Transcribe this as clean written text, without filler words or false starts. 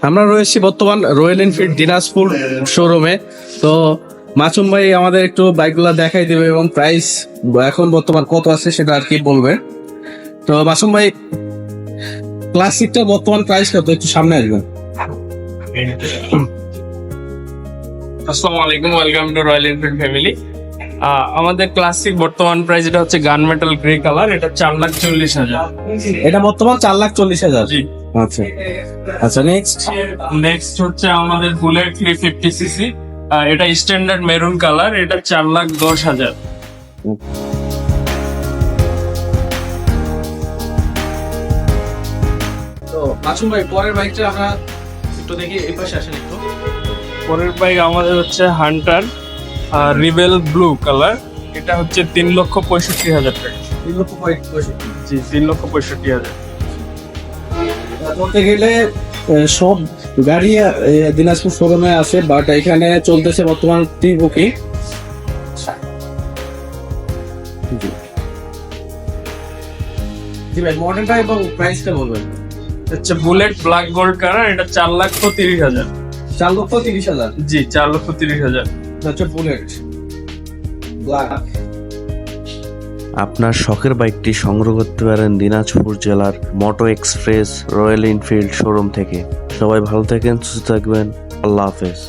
আমরা রয়েছি বর্তমান রয়্যাল এনফিল্ড দিনাজপুর শোরুমে। তো মাসুম ভাই আমাদের একটু বাইকগুলো দেখাই দিবে এবং প্রাইস এখন বর্তমান কত আছে সেটা আর কি বলবে। তো মাসুম ভাই, ক্লাসিকটা বর্তমান প্রাইস কত, একটু সামনে আসবেন। আসসালামু আলাইকুম, welcome to royal Enfield family. আমাদের ক্লাসিক বর্তমান প্রাইস এটা হচ্ছে গান মেটাল গ্রে কালার, এটা 4,40,000। এটা বর্তমান 4,40,000। জি। আচ্ছা আচ্ছা, নেক্সট হচ্ছে আমাদের বুলেট 350cc, এটা স্ট্যান্ডার্ড মেরুন কালার, এটা 4,10,000। তো মাসুম ভাই, পরের বাইকটা আমরা একটু দেখি, এই পাশে আসেন একটু। পরের বাইক আমাদের হচ্ছে হান্টার রিবেল ব্লু কালার, এটা হচ্ছে 3,65,000 টাকা। 3,65,000। জি, 3,65,000। বলতে গেলে সব গাড়ি দিনাজপুর শোরুমে আছে, বাট এখানে চলতেছে বর্তমান প্রি বুকিং। জি ভাই, মডেলটা এবং প্রাইসটা বলবেন। হচ্ছে বুলেট ব্ল্যাক গোল্ড কালার, এটা 4,30,000। 4,30,000। জি, 4,30,000। আচ্ছা, বুলেট ব্ল্যাক। আপনার শখের বাইকটি সংগ্রহ করতে পারেন দিনাজপুর জেলার মোটো এক্সপ্রেস রয়্যাল এনফিল্ড শোরুম থেকে। সবাই ভালো থাকেন, সুস্থ থাকবেন। আল্লাহ হাফেজ।